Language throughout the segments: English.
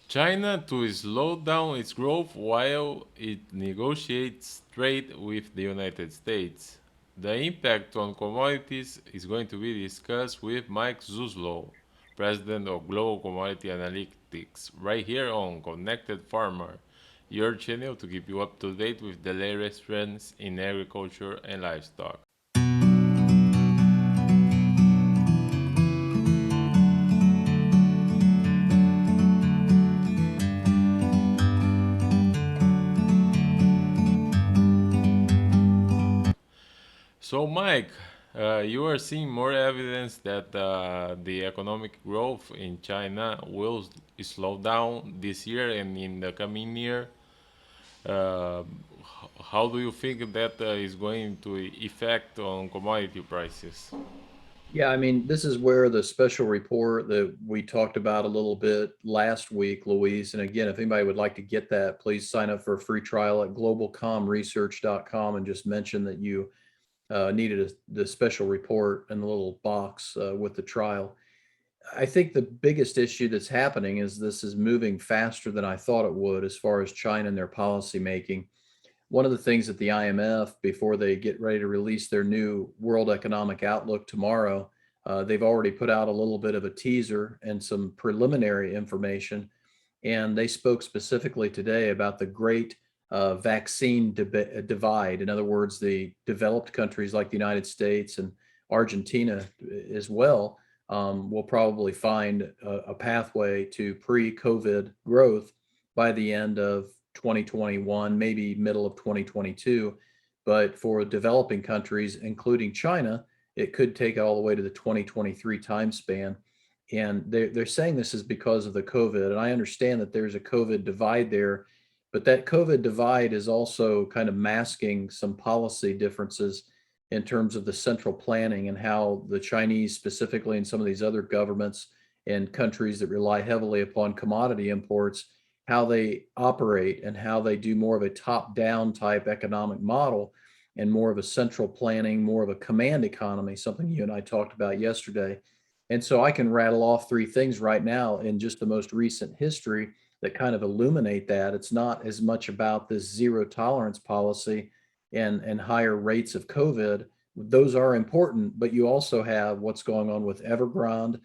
China to slow down its growth while it negotiates trade with the United States. The impact on commodities is going to be discussed with Mike Zuzolo, President of Global Commodity Analytics, right here on Connected Farmer, your channel to keep you up to date with the latest trends in agriculture and livestock. So, Mike, you are seeing more evidence that the economic growth in China will slow down this year and in the coming year. Uh, how do you think that is going to affect on commodity prices? Yeah, I mean, this is where the special report that we talked about a little bit last week, Luis. And again, if anybody would like to get that, please sign up for a free trial at globalcomresearch.com and just mention that you needed the special report in the little box with the trial. I think the biggest issue that's happening is this is moving faster than I thought it would as far as China and their policy making. One of the things that the IMF, before they get ready to release their new World Economic Outlook tomorrow, they've already put out a little bit of a teaser and some preliminary information. And they spoke specifically today about the great vaccine divide. In other words, the developed countries like the United States and Argentina as well will probably find a pathway to pre COVID growth by the end of 2021, maybe middle of 2022. But for developing countries, including China, it could take all the way to the 2023 time span. And they're saying this is because of the COVID. And I understand that there's a COVID divide there, but that COVID divide is also kind of masking some policy differences in terms of the central planning and how the Chinese specifically and some of these other governments and countries that rely heavily upon commodity imports, how they operate and how they do more of a top-down type economic model and more of a central planning, more of a command economy, something you and I talked about yesterday. And so I can rattle off three things right now in just the most recent history that kind of illuminate that. It's not as much about this zero tolerance policy and higher rates of COVID. Those are important, but you also have what's going on with Evergrande,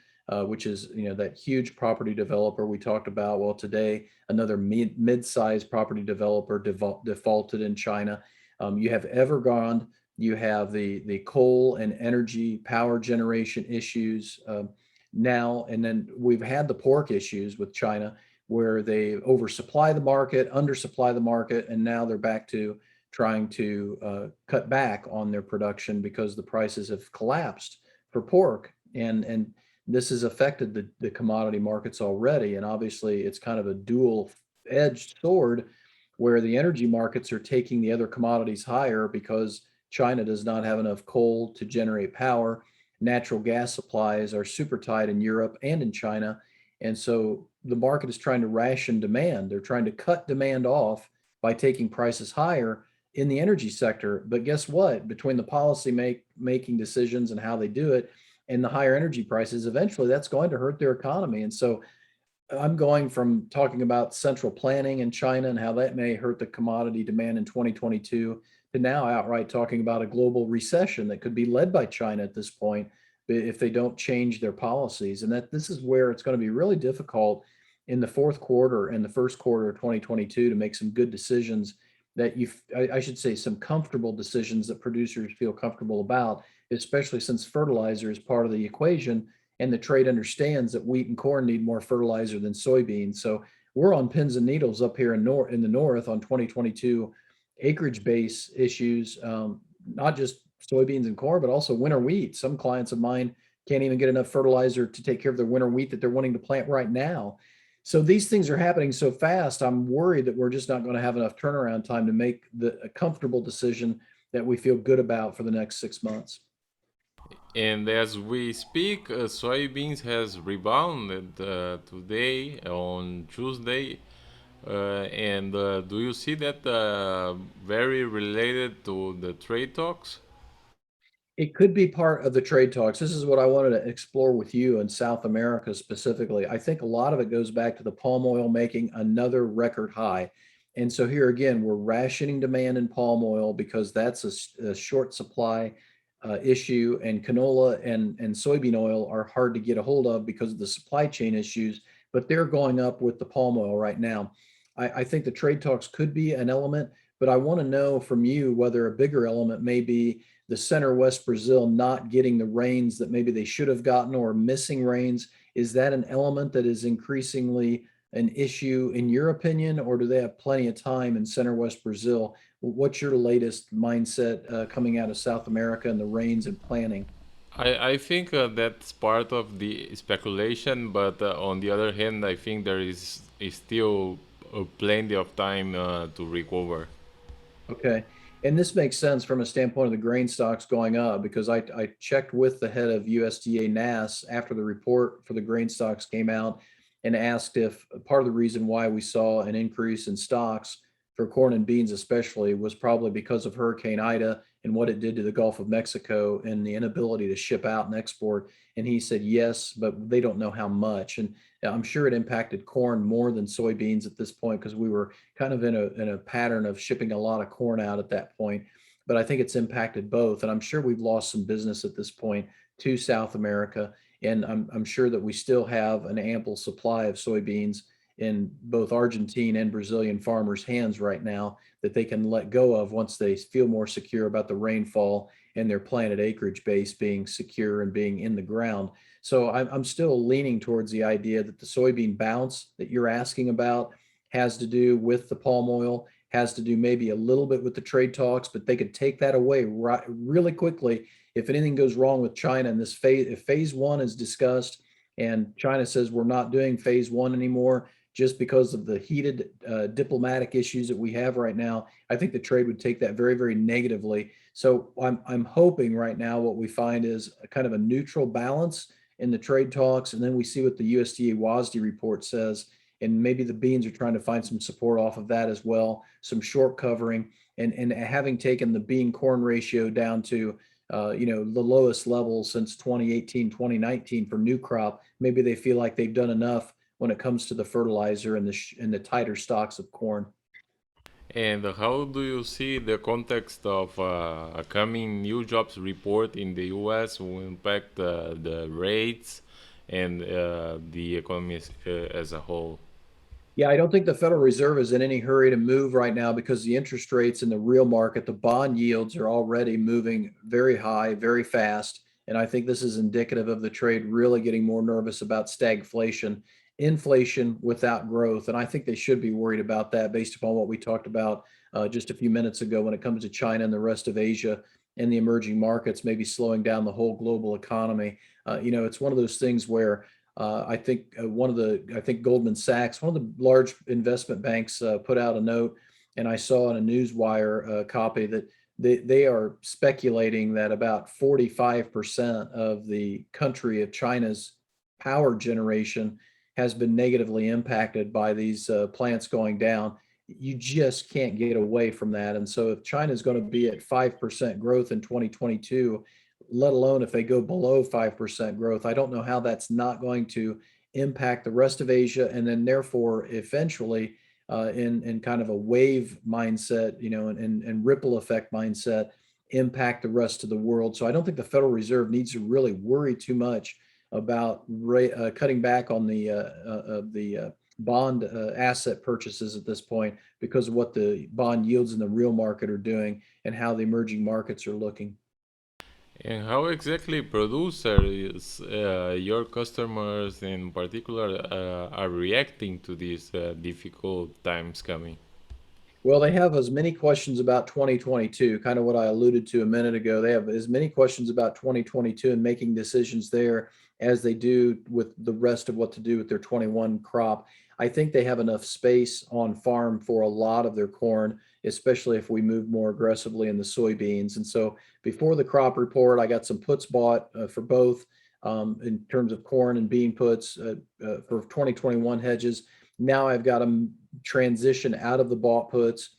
which is that huge property developer we talked about. Well, today another mid-sized property developer defaulted in China. You have Evergrande, you have the coal and energy power generation issues now, and then we've had the pork issues with China where they oversupply the market, undersupply the market, and now they're back to trying to cut back on their production because the prices have collapsed for pork. And this has affected the commodity markets already. And obviously, it's kind of a dual edged sword where the energy markets are taking the other commodities higher because China does not have enough coal to generate power. Natural gas supplies are super tight in Europe and in China. And so the market is trying to ration demand. They're trying to cut demand off by taking prices higher in the energy sector. But guess what? Between the policy making decisions and how they do it and the higher energy prices, eventually that's going to hurt their economy. And so I'm going from talking about central planning in China and how that may hurt the commodity demand in 2022 to now outright talking about a global recession that could be led by China at this point if they don't change their policies. And that this is where it's going to be really difficult in the fourth quarter and the first quarter of 2022 to make some good decisions that I should say some comfortable decisions that producers feel comfortable about, especially since fertilizer is part of the equation and the trade understands that wheat and corn need more fertilizer than soybeans. So we're on pins and needles up here in the north on 2022 acreage base issues, not just soybeans and corn, but also winter wheat. Some clients of mine can't even get enough fertilizer to take care of their winter wheat that they're wanting to plant right now. So these things are happening so fast. I'm worried that we're just not going to have enough turnaround time to make a comfortable decision that we feel good about for the next 6 months. And as we speak, soybeans has rebounded today on Tuesday. And do you see that very related to the trade talks? It could be part of the trade talks. This is what I wanted to explore with you in South America specifically. I think a lot of it goes back to the palm oil making another record high. And so here again, we're rationing demand in palm oil because that's a short supply issue, and canola and soybean oil are hard to get a hold of because of the supply chain issues, but they're going up with the palm oil right now. I think the trade talks could be an element, but I want to know from you whether a bigger element may be the center west Brazil not getting the rains that maybe they should have gotten, or missing rains. Is that an element that is increasingly an issue in your opinion, or do they have plenty of time in center west Brazil? What's your latest mindset coming out of South America and the rains and planning? I think that's part of the speculation, but on the other hand, I think there is still plenty of time to recover. Okay. And this makes sense from a standpoint of the grain stocks going up, because I checked with the head of USDA NAS after the report for the grain stocks came out and asked if part of the reason why we saw an increase in stocks for corn and beans especially was probably because of Hurricane Ida and what it did to the Gulf of Mexico and the inability to ship out and export. And he said yes, but they don't know how much. And I'm sure it impacted corn more than soybeans at this point because we were kind of in a pattern of shipping a lot of corn out at that point. But I think it's impacted both, and I'm sure we've lost some business at this point to South America. And I'm sure that we still have an ample supply of soybeans in both Argentine and Brazilian farmers' hands right now that they can let go of once they feel more secure about the rainfall and their planted acreage base being secure and being in the ground. So I'm still leaning towards the idea that the soybean bounce that you're asking about has to do with the palm oil, has to do maybe a little bit with the trade talks, but they could take that away really quickly if anything goes wrong with China in this phase. If phase one is discussed and China says we're not doing phase one anymore just because of the heated diplomatic issues that we have right now, I think the trade would take that very, very negatively. So I'm hoping right now what we find is a kind of a neutral balance in the trade talks, and then we see what the USDA WASDE report says, and maybe the beans are trying to find some support off of that as well, some short covering, and having taken the bean corn ratio down to the lowest level since 2018, 2019 for new crop. Maybe they feel like they've done enough when it comes to the fertilizer and the tighter stocks of corn. And how do you see the context of a coming new jobs report in the U.S. will impact the rates and the economy as a whole? Yeah, I don't think the Federal Reserve is in any hurry to move right now because the interest rates in the real market, the bond yields are already moving very high, very fast. And I think this is indicative of the trade really getting more nervous about stagflation, inflation without growth. And I think they should be worried about that based upon what we talked about just a few minutes ago when it comes to China and the rest of Asia and the emerging markets, maybe slowing down the whole global economy. It's one of those things where I think Goldman Sachs, one of the large investment banks, put out a note, and I saw in a newswire copy that they are speculating that about 45% of the country of China's power generation has been negatively impacted by these plants going down. You just can't get away from that. And so if China is going to be at 5% growth in 2022, let alone if they go below 5% growth, I don't know how that's not going to impact the rest of Asia. And then therefore, eventually, in kind of a wave mindset, and ripple effect mindset, impact the rest of the world. So I don't think the Federal Reserve needs to really worry too much about cutting back on the bond asset purchases at this point because of what the bond yields in the real market are doing and how the emerging markets are looking. And how exactly producers, your customers in particular, are reacting to these difficult times coming? Well, they have as many questions about 2022, kind of what I alluded to a minute ago. They have as many questions about 2022 and making decisions there as they do with the rest of what to do with their 21 crop. I think they have enough space on farm for a lot of their corn, especially if we move more aggressively in the soybeans. And so before the crop report, I got some puts bought for both in terms of corn and bean puts for 2021 hedges. Now I've got them transition out of the bought puts,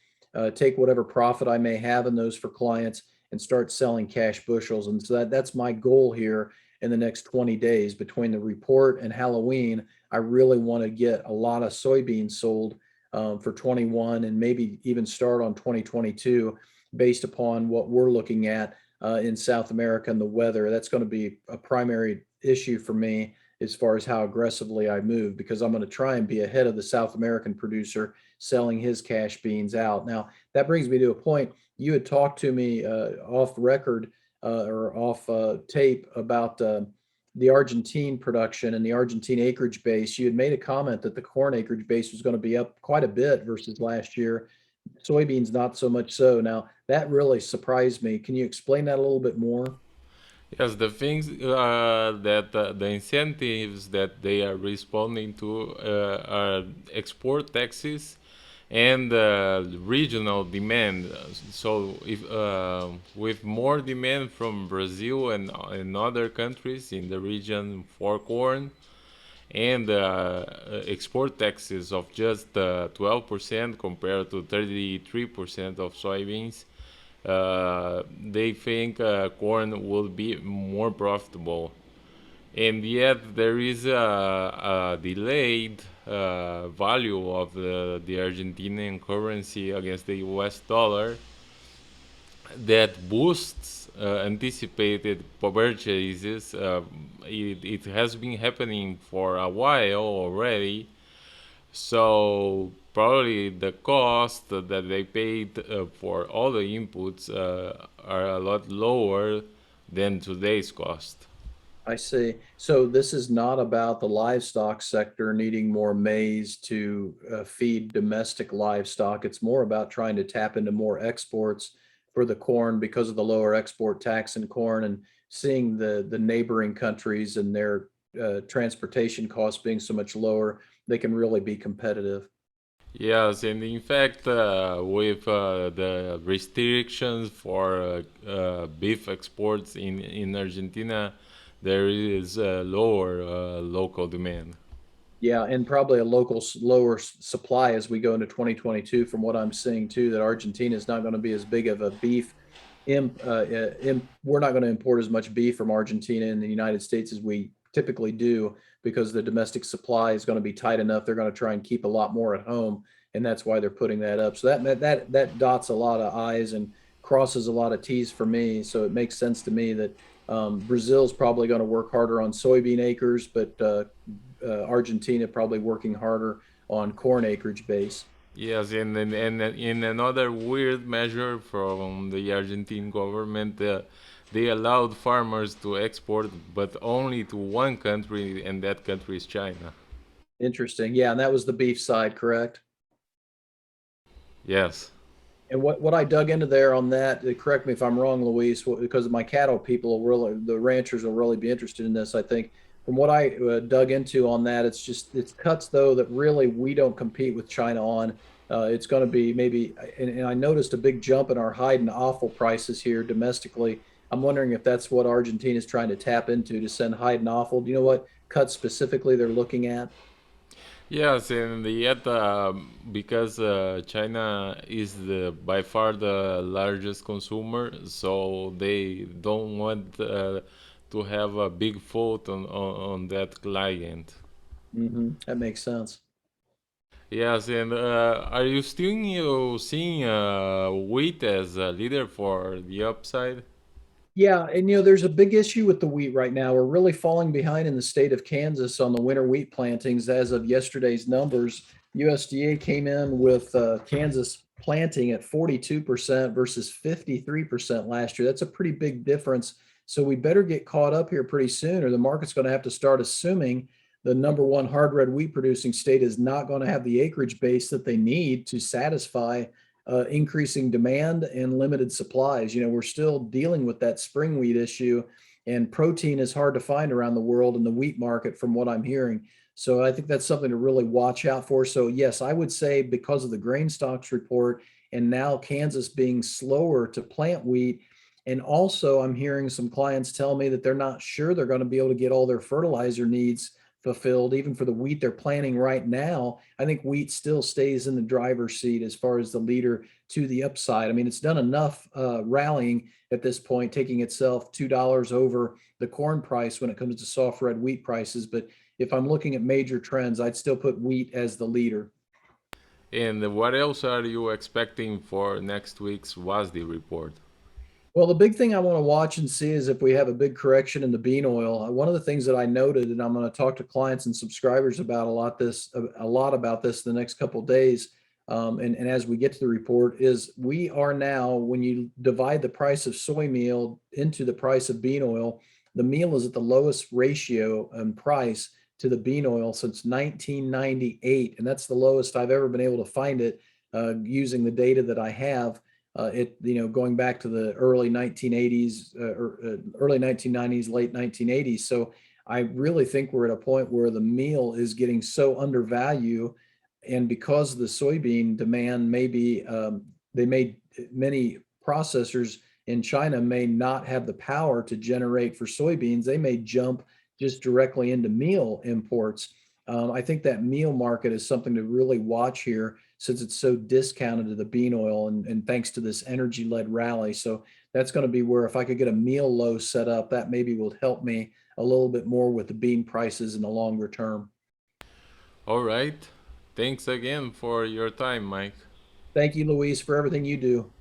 take whatever profit I may have in those for clients, and start selling cash bushels. And so that's my goal here in the next 20 days between the report and Halloween. I really want to get a lot of soybeans sold for 21 and maybe even start on 2022 based upon what we're looking at in South America and the weather. That's going to be a primary issue for me as far as how aggressively I move, because I'm going to try and be ahead of the South American producer selling his cash beans out. Now, that brings me to a point. You had talked to me off record or off tape about the Argentine production and the Argentine acreage base. You had made a comment that the corn acreage base was going to be up quite a bit versus last year. Soybeans, not so much so. Now, that really surprised me. Can you explain that a little bit more? Yes, the things that the incentives that they are responding to are export taxes and regional demand. So, if with more demand from Brazil and other countries in the region for corn, and export taxes of just 12% compared to 33% of soybeans, they think corn will be more profitable. And yet there is a delayed value of the Argentinian currency against the US dollar that boosts anticipated purchases. It has been happening for a while already, so probably the cost that they paid for all the inputs are a lot lower than today's cost. I see. So this is not about the livestock sector needing more maize to feed domestic livestock. It's more about trying to tap into more exports for the corn because of the lower export tax in corn, and seeing the neighboring countries and their transportation costs being so much lower, they can really be competitive. Yes, and in fact, with the restrictions for beef exports in Argentina, there is a lower local demand. Yeah, and probably a local lower supply as we go into 2022, from what I'm seeing too, that Argentina is not going to be as big of a beef we're not going to import as much beef from Argentina in the United States as we typically do, because the domestic supply is going to be tight enough. They're going to try and keep a lot more at home, and that's why they're putting that up. So that dots a lot of I's and crosses a lot of T's for me. So it makes sense to me that Brazil's probably going to work harder on soybean acres, but Argentina probably working harder on corn acreage base. Yes, and in another weird measure from the Argentine government, they allowed farmers to export, but only to one country, and that country is China. Interesting. Yeah, and that was the beef side, correct? Yes. And what I dug into there on that, correct me if I'm wrong, Luis, because my cattle people will really, the ranchers will really be interested in this. I think from what I dug into on that, it's cuts though that really we don't compete with China on. It's going to be maybe, and I noticed a big jump in our hide and offal prices here domestically. I'm wondering if that's what Argentina is trying to tap into to send hide and offal. Do you know what cuts specifically they're looking at? Yes, and yet because China is by far the largest consumer, so they don't want to have a big fault on that client. That makes sense. Yes, and are you still seeing wheat as a leader for the upside? Yeah, and there's a big issue with the wheat right now. We're really falling behind in the state of Kansas on the winter wheat plantings as of yesterday's numbers. USDA came in with Kansas planting at 42% versus 53% last year. That's a pretty big difference. So we better get caught up here pretty soon, or the market's going to have to start assuming the number one hard red wheat producing state is not going to have the acreage base that they need to satisfy increasing demand and limited supplies. We're still dealing with that spring wheat issue, and protein is hard to find around the world in the wheat market, from what I'm hearing. So I think that's something to really watch out for. So yes, I would say because of the grain stocks report and now Kansas being slower to plant wheat, and also I'm hearing some clients tell me that they're not sure they're going to be able to get all their fertilizer needs fulfilled. Even for the wheat they're planting right now, I think wheat still stays in the driver's seat as far as the leader to the upside. I mean, it's done enough rallying at this point, taking itself $2 over the corn price when it comes to soft red wheat prices. But if I'm looking at major trends, I'd still put wheat as the leader. And what else are you expecting for next week's WASDE report? Well, the big thing I want to watch and see is if we have a big correction in the bean oil. One of the things that I noted, and I'm going to talk to clients and subscribers about a lot about this the next couple of days, and as we get to the report, is we are now, when you divide the price of soy meal into the price of bean oil, the meal is at the lowest ratio and price to the bean oil since 1998, and that's the lowest I've ever been able to find it using the data that I have. Going back to the early 1980s or early 1990s, late 1980s. So I really think we're at a point where the meal is getting so undervalued, and because the soybean demand may be, they may many processors in China may not have the power to generate for soybeans. They may jump just directly into meal imports. I think that meal market is something to really watch here since it's so discounted to the bean oil and thanks to this energy led rally. So that's going to be where if I could get a meal low set up, that maybe will help me a little bit more with the bean prices in the longer term. All right. Thanks again for your time, Mike. Thank you, Luis, for everything you do.